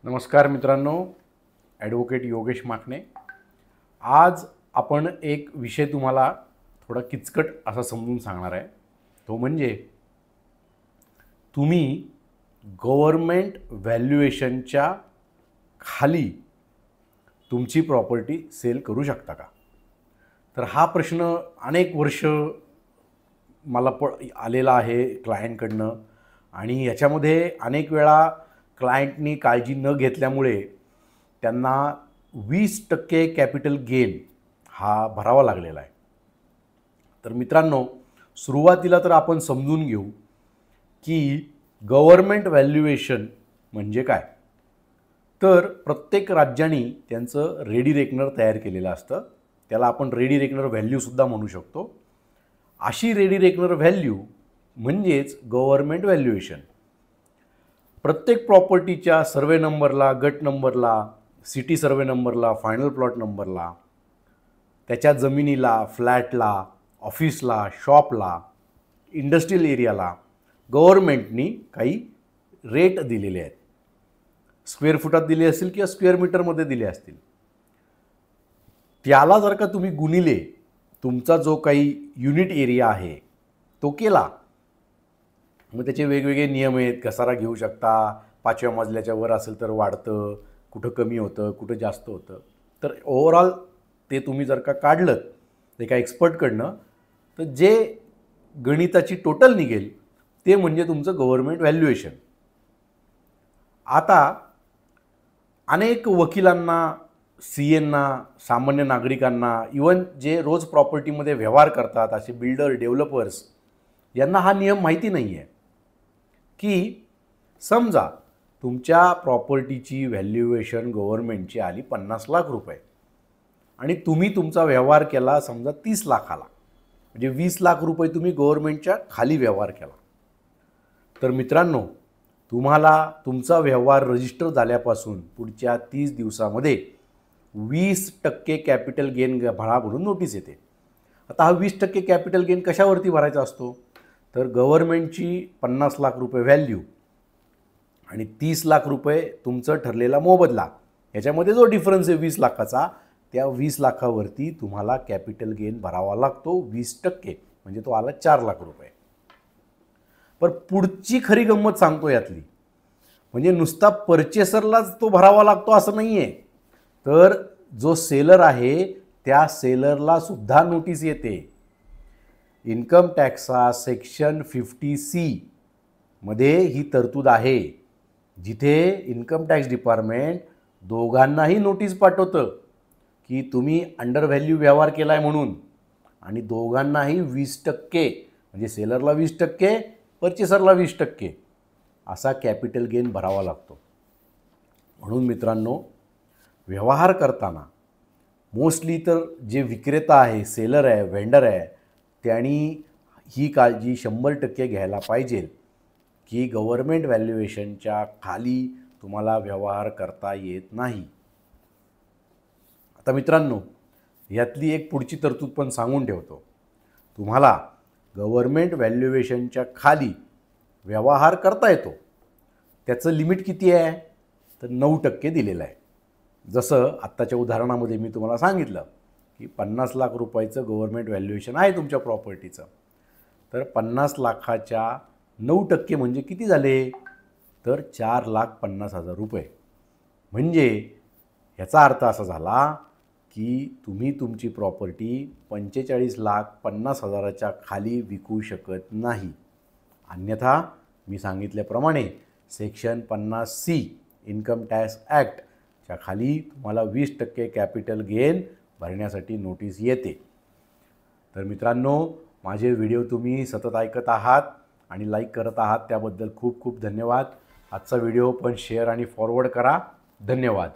नमस्कार मित्रांनो, ॲडव्होकेट योगेश माखने। आज आपण एक विषय तुम्हाला थोडा किचकट असा समजून सांगणार आहे। तो म्हणजे तुम्ही गव्हर्नमेंट व्हॅल्युएशनच्या खाली तुमची प्रॉपर्टी सेल करू शकता का? तर हा प्रश्न अनेक वर्ष मला आलेला आहे क्लायंटकडनं आणि याच्यामध्ये अनेक वेळा क्लायंटनी काळजी न घेतल्यामुळे त्यांना 20% कॅपिटल गेन हा भरावा लागलेला आहे। तर मित्रांनो, सुरुवातीला तर आपण समजून घेऊ की गव्हर्नमेंट व्हॅल्युएशन म्हणजे काय। तर प्रत्येक राज्याने त्यांचं रेडी रेकनर तयार केलेलं असतं, त्याला आपण रेडी रेकनर व्हॅल्यूसुद्धा म्हणू शकतो। अशी रेडी रेकनर व्हॅल्यू म्हणजेच गव्हर्नमेंट व्हॅल्युएशन। प्रत्येक प्रॉपर्टीच्या सर्वे नंबरला, गट नंबरला, सिटी सर्वे नंबरला, फायनल प्लॉट नंबरला, त्याच्या जमिनीला, फ्लॅटला, ऑफिसला, शॉपला, इंडस्ट्रियल एरियाला गव्हर्नमेंटनी काही रेट दिलेले आहेत। स्क्वेअर फुटात दिले असतील किंवा स्क्वेअर मीटरमध्ये दिले असतील। त्याला जर का तुम्ही गुणिले तुमचा जो काही युनिट एरिया आहे तो केला, मग त्याचे वेगवेगळे नियम आहेत। घसारा घेऊ शकता, 5व्या मजल्याच्या वर असेल तर वाढतं, कुठं कमी होतं, कुठं जास्त होतं। तर ओव्हरऑल ते तुम्ही जर का काढलं एका एक्सपर्टकडनं, तर जे गणिताची टोटल निघेल ते म्हणजे तुमचं गव्हर्नमेंट व्हॅल्युएशन। आता अनेक वकिलांना, सीएंना, सामान्य नागरिकांना, इवन जे रोज प्रॉपर्टीमध्ये व्यवहार करतात असे बिल्डर, डेव्हलपर्स, यांना हा नियम माहिती नाही आहे की समजा तुमच्या प्रॉपर्टीची व्हॅल्युएशन गव्हर्नमेंटची आली 50 लाख रुपये आणि तुम्ही तुमचा व्यवहार केला समजा 30 लाखाला, म्हणजे 20 लाख रुपये तुम्ही गव्हर्नमेंटच्या खाली व्यवहार केला। तर मित्रांनो, तुम्हाला तुमचा व्यवहार रजिस्टर झाल्यापासून पुढच्या 30 दिवसामध्ये 20% कॅपिटल गेन भरा म्हणून नोटीस येते। आता हा 20% कॅपिटल गेन कशावरती भरायचा असतो? तर गव्हर्नमेंटची 50 लाख रुपये व्हॅल्यू आणि 30 लाख रुपये तुमचं ठरलेला मोबदला, याच्यामध्ये जो डिफरन्स आहे 20 लाखाचा, त्या 20 लाखावरती तुम्हाला कॅपिटल गेन भरावा लागतो 20%, म्हणजे तो आला 4 लाख रुपये। पण पुढची खरी गंमत सांगतो यातली, म्हणजे नुसता परचेसरलाच तो भरावा लागतो असं नाही आहे, तर जो सेलर आहे त्या सेलरला सुद्धा नोटीस येते। इन्कम टॅक्सचा सेक्शन 50C मध्ये ही तरतूद आहे, जिथे इन्कम टॅक्स डिपार्टमेंट दोघांनाही नोटीस पाठवतं की तुम्ही अंडर व्हॅल्यू व्यवहार केला आहे म्हणून, आणि दोघांनाही 20%, म्हणजे सेलरला 20%, परचेसरला 20% असा कॅपिटल गेन भरावा लागतो। म्हणून मित्रांनो, व्यवहार करताना मोस्टली तर जे विक्रेता आहे, सेलर आहे, व्हेंडर आहे, त्यांनी ही काळजी 100% घ्यायला पाहिजे की गव्हर्नमेंट व्हॅल्युएशनच्या खाली तुम्हाला व्यवहार करता येत नाही। आता मित्रांनो, यातली एक पुढची तरतूद पण सांगून ठेवतो, तुम्हाला गव्हर्नमेंट व्हॅल्युएशनच्या खाली व्यवहार करता येतो। त्याचं लिमिट किती आहे? तर 9% दिलेलं आहे। जसं आत्ताच्या उदाहरणामध्ये मी तुम्हाला सांगितलं की 50 लाख रुपयाचं गव्हर्नमेंट व्हॅल्युएशन आहे तुमच्या प्रॉपर्टीचं, तर 50 लाखाच्या 9% म्हणजे किती झाले? तर 4,50,000 रुपये। म्हणजे याचा अर्थ असा झाला की तुम्ही तुमची प्रॉपर्टी 45,50,000च्या खाली विकू शकत नाही। अन्यथा मी सांगितल्याप्रमाणे सेक्शन 50C इन्कम टॅक्स ॲक्टच्या खाली तुम्हाला 20% कॅपिटल गेन भरण्यासाठी नोटीस येते। तर मित्रांनो, माझे व्हिडिओ तुम्ही सतत ऐकत आहात आणि लाईक करत आहात, त्याबद्दल खूप खूप धन्यवाद। आजचा व्हिडिओ पण शेअर आणि फॉरवर्ड करा। धन्यवाद।